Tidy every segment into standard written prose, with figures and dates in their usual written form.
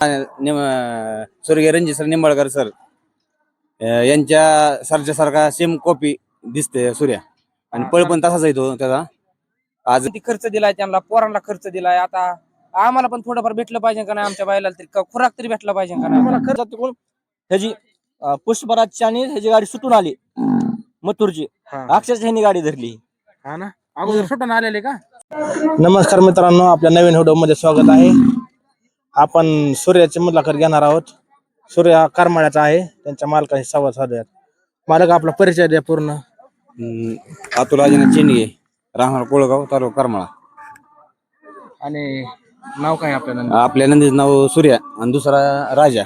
स्वर्गीय Ranjit sir Nimbalkar sir यांच्या सरच्या सारखा सेम कॉपी दिसते सूर्या आणि पळ पण तसाच येतो त्याचा. आज किती खर्च दिलाय त्यांना, पोरांना खर्च दिलाय. आता आम्हाला पण थोडंफार भेटलं पाहिजे का नाही, आमच्या बायला तरी खुराक तरी भेटला पाहिजे का नाही. मला खर्च कोण ह्याची पुष्पराजची आणि ह्याची गाडी सुटून आली मथुरची, अक्षरशः ह्यांनी गाडी धरली. हा ना, अगोदर सुटून आलेले का. नमस्कार मित्रांनो, आपल्या नवीन व्हिडिओ मध्ये स्वागत आहे. आपण सूर्याची मुलाखत घेणार आहोत. सूर्या करमाळ्याचा आहे, त्यांच्या मालकाशी संवाद साधूयात. मालक आपला परिचय द्या पूर्ण. अतुल अजिनाथ चेंडगे, राहणार कोळगाव, तालुका करमाळा. आणि नाव काय आपल्याला. आपल्या नंदीचं नाव सूर्या आणि दुसरा राजा.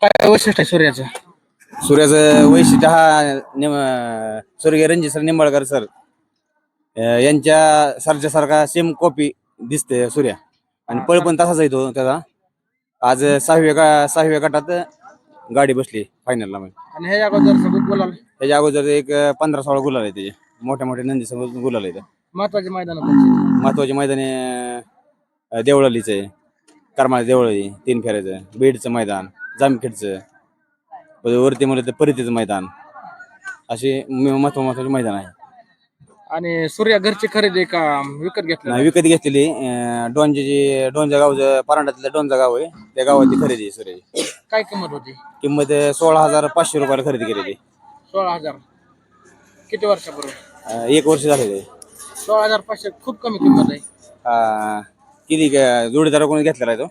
काय वैशिष्ट्य आहे सूर्याचं. सूर्याचं वैशिष्ट्य स्वर्गीय रणजित सर निंबाळकर सर यांच्या सरच्या सारखा सेम कॉपी दिसते सूर्या आणि पळ पण तसाच येतो त्याचा. आज सहाव्या गटात गाडी बसली फायनलला. आणि ह्याच्या अगोदर बोलाल, त्याच्या अगोदर एक 15-16 गुलाल आहे त्याचे, मोठ्या मोठ्या नंदी समोर गुलाल आहे. महत्वाचे मैदान. महत्वाचे मैदानी देवळालीच आहे, करमाळा देवळाली 3 फेऱ्याचं, बीडचं मैदान, जामखेडचं, वरती म्हणलं तर परितीचं मैदान, असे महत्वाचे मैदान आहे. आणि सूर्या घरची खरेदी का विकत घेतला. विकत घेतलेली डोंजा गावचं, परांड्यातलं डोंजा गाव आहे, त्या गावाची खरेदी आहे सूर्याची. काय किंमत होती. किंमत 16,500 रुपयाला खरेदी केलेली. 16,000. किती वर्षापूर्वी. 1 वर्ष झालेलं आहे. 16,500 खूप कमी किंमत आहे. किती जोडीदार कोणी घेतलेला आहे तो.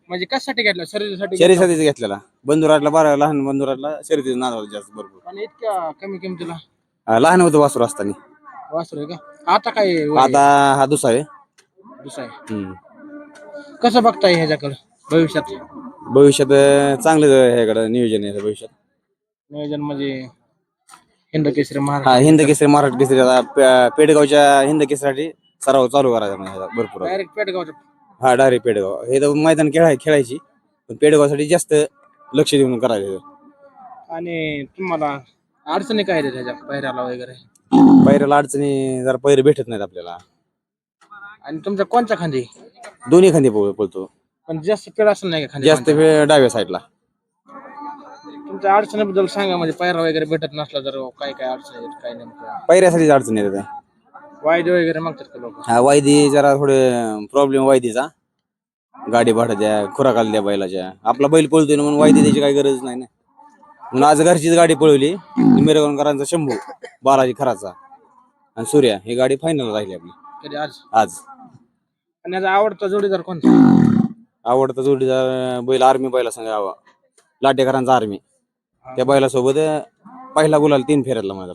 म्हणजे कशासाठी घेतला. शर्यतीसाठी शर्यतीसाठी घेतलेला. बंधुराटला लहान बंधुराटला शर्यतीचं नाव जास्त भरपूर. आणि इतक्या कमी किमतीला. लहान होतं वासरू असताना. वासरू आहे का. आता काय आता हा दुसरा आहे. दुसरा आहे. कसं बघताय ह्याच्याकडे भविष्यात. चांगलं ह्याकडे नियोजन आहे भविष्यात. नियोजन म्हणजे हिंद केसरी हिंद केसरी, महाराष्ट्र केसरी. आता पेडगावच्या हिंद केसरीसाठी सराव चालू करायचा म्हणजे भरपूर. डायरेक्ट पेडगावच्या. हा डायरेक्ट पेडगाव. हे तर मैदान खेळायची, पण पेडगावसाठी जास्त लक्ष देऊन करायचं. आणि तुम्हाला अडचणी काय आहेत ह्याच्या पैऱ्याला वगैरे. पैऱ्याला अडचणी जरा पैरे भेटत नाहीत आपल्याला. आणि तुमच्या कोणत्या खांदी. दोन्ही खांदी पळतो, पण जास्त पेड असं नाही का खांदी. जास्त वेळ डाव्या साईडला. तुमच्या अडचणीबद्दल सांगा, म्हणजे पैरा वगैरे भेटत नसला तर काय काय अडचणी आहेत, काय नेमकं. पैऱ्यासाठीच अडचणी येतात. वायदे वगैरे मागतात का लोक. हा वायदी जरा थोडे प्रॉब्लेम वायदीचा. गाडी भाडं द्या, खुराकाला द्या बैलाच्या. आपला बैल पळतोय ना म्हणून वायदी द्यायची काही गरज नाही ना. म्हणून आज घरचीच गाडी पळवली. मिरगावकरांचा शंभू, बालाजी खराचा आणि सूर्या ही गाडी फायनल राहिली आपली कधी आज. आणि याचा आवडता जोडीदार कोणता. आवडता जोडीदार बैल आर्मी बैला सांगा हवा, लाटेकरांचा आर्मी. त्या बैलासोबत पहिला गुलाल 3 फेऱ्यातला माझा.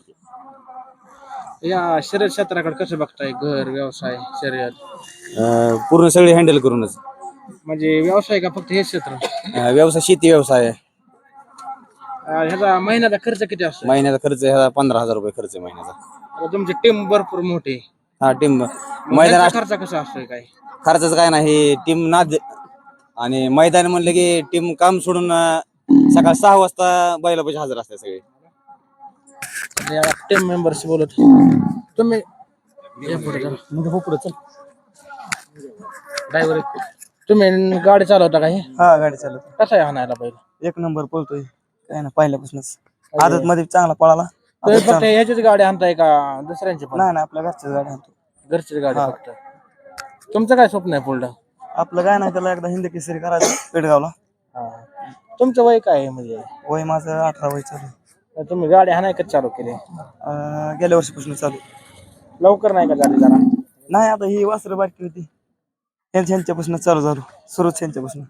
या शर्यत क्षेत्राकडे कसं बघताय. घर, व्यवसाय, शर्यत पूर्ण सगळे हँडल करूनच. म्हणजे व्यवसाय का फक्त हे क्षेत्र. व्यवसाय शेती व्यवसाय. ह्याचा महिन्याचा खर्च किती असतो. महिन्याचा खर्च ह्याचा 15,000 रुपये खर्च आहे महिन्याचा. आता तुमची टीम भरपूर मोठी. हा टीम मैदान खर्च कसा असतोय काय. खर्चाचं काय नाही, टीम नाद. आणि मैदान म्हणलं की टीम काम सोडून सकाळ 6 वाजता बैलापाशी हजर असते सगळे. टीम मेंबर्स बोलत तुम्ही. ड्रायव्हर तुम्ही गाडी चालवता का. हा गाडी चालवतो. कसा आहे हाणायला बैल. 1 नंबर पळतोय, काय ना पहिल्यापासूनच. आदत मध्ये चांगला पळाला. तुम्ही फक्त ह्याचीच गाडी आणताय का दुसऱ्यांची पण. नाही आपल्या घरच्याच गाडी आणतो. घरचीच गाडी फक्त. तुमचं काय स्वप्न आहे पुढलं. आपलं काय नाही, त्याला एकदा हिंद केसरी करायचं पेडगावला. तुमचं वय काय आहे. म्हणजे वय माझं 18 वय चालू. तुम्ही गाडी हाणाय कधी चालू केली. गेल्या वर्षीपासून चालू. लवकर नाही का झाली जरा. नाही आता ही वासरं बारकी होती, ह्यांच्यापासून चालू झालो. सुरुच ह्यांच्यापासून.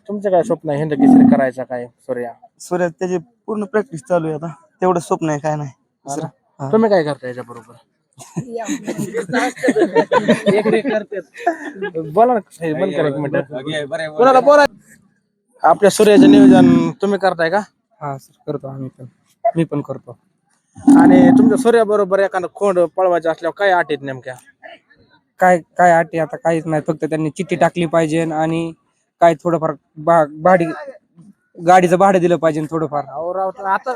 तुमचं काय स्वप्न आहे हिंद केसरी करायचा काय. सूर्या त्याची पूर्ण प्रॅक्टिस चालू आहे आता. तेवढं स्वप्न आहे, काय नाही. तुम्ही काय करता याच्या बरोबर. बोला ना, बंद करा 1 मिनिट. कोणाला बोला. आपल्या सूर्याचं नियोजन तुम्ही करताय का. हा सर करतो मी पण करतो. आणि तुमच्या सूर्या बरोबर एखादं खोंड पळवायचं असल्यावर काय अटीत नेमक्या. काय अटी आता काहीच नाही, फक्त त्यांनी चिठ्ठी टाकली पाहिजे आणि काय थोडंफार गाडीचं भाडं दिलं पाहिजे थोडंफार. आता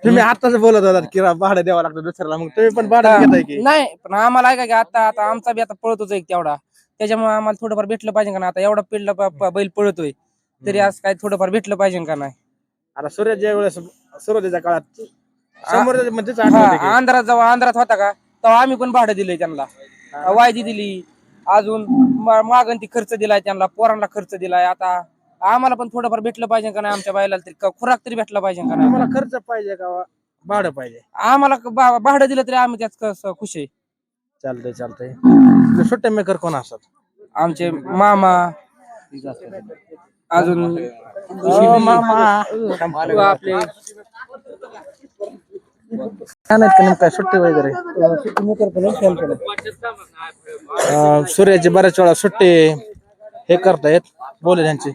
तुम्ही आताच बोलत होता की भाडं द्यावं लागतं दुसऱ्याला, मग तुम्ही पण भाडं घेताय की? नाही पण आम्हाला ऐका की आता आमचा बी आता पळतोच एक तेवढा, त्याच्यामुळे आम्हाला थोडंफार भेटलं पाहिजे का नाही. आता एवढा पिल्ला बैल पळतोय तरी आज काय थोडंफार भेटलं पाहिजे का नाही. आता सूर्य ज्या वेळेस सुरुवातीच्या काळात म्हणजे हा आंध्रात जेव्हा आंध्रात होता का तेव्हा आम्ही पण भाडं दिलंय त्यांना, वायदी दिली, अजून मागण ती खर्च दिलाय त्यांना, पोरांना खर्च दिलाय. आता आम्हाला पण थोडंफार भेटलं पाहिजे का नाही, आमच्या बैलाला तरी खुराक तरी भेटला पाहिजे का नाही. तुम्हाला खर्च पाहिजे का भाडं पाहिजे? आम्हाला भाडं दिलं तरी आम्ही त्यात खुश आहे. चालतंय चालतंय. सुट्टे मेकर कोण असतात? आमचे मामा, अजून आपले काय सुट्टी वगैरे? सूर्याची बऱ्याच वेळा सुट्टी हे करतायत बोले त्यांची.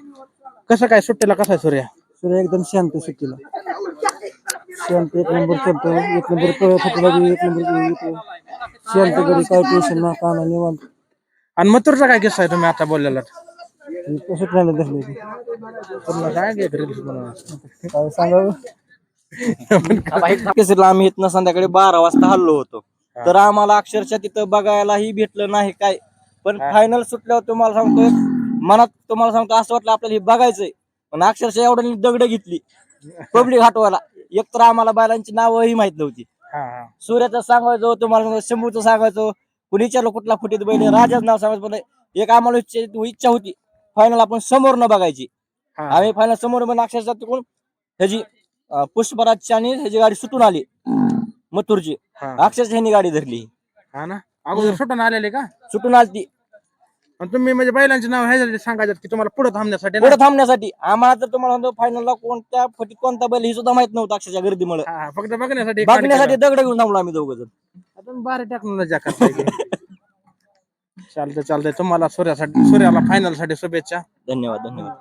कसं काय सुट्टीला कसा आहे सूर्य? सूर्य एकदम शांत सुट्टीला, शांत एक नंबर खेळतो, एक नंबर पळत होतो, एक नंबर येतो शांत, घरी काय टेन्शन ना काना निवांत. आणि मथुरचा काय किस्सा आहे तुम्ही आता बोललेला? सुटण्याला धरले काय सांगावं. केसरीला आम्ही इथनं संध्याकाळी 12 वाजता हल्लो होतो, तर आम्हाला अक्षरशः तिथं बघायलाही भेटलं नाही काय. पण फायनल सुटल्यावर तुम्हाला सांगतोय, मनात तुम्हाला सांगतो असं वाटलं आपल्याला हे बघायचंय. पण अक्षरशः एवढ्या दगड घेतली पब्लिक हटवायला. एकतर आम्हाला बैलांची नावही माहित नव्हती. सूर्याचं सांगायचो, तुम्हाला सांगतो शंभूचं सांगायचो, कुणी विचारलं कुठला फुटीत बैल, राजाचं नाव सांगायचं. पण एक आम्हाला इच्छा होती फायनल आपण समोर न बघायची. आम्ही फायनल समोर पण अक्षरशः तिकडून ह्याची पुष्पराजची आणि ह्याची गाडी सुटून आली मथुरची, अक्षरशः ह्यांनी गाडी धरली. हा ना, अगोदर सुटून आलेले का? सुटून आली ती. आणि तुम्ही म्हणजे बैलांचे नाव ह्याच्यासाठी सांगायचं की तुम्हाला पुढे थांबण्यासाठी ना? पुढे थांबण्यासाठी. आम्हाला तर तुम्हाला सांगतो फायनलला कोणत्या फटीत कोणता बैल हे सुद्धा माहित नव्हतं अक्षरशः गर्दीमुळे. फक्त बघण्यासाठी बघण्यासाठी दगड घेऊन थांबलो आम्ही दोघं जण. आपण बारे टाकून चालतंय चालतंय. तुम्हाला सूर्याला फायनल साठी शुभेच्छा. धन्यवाद धन्यवाद.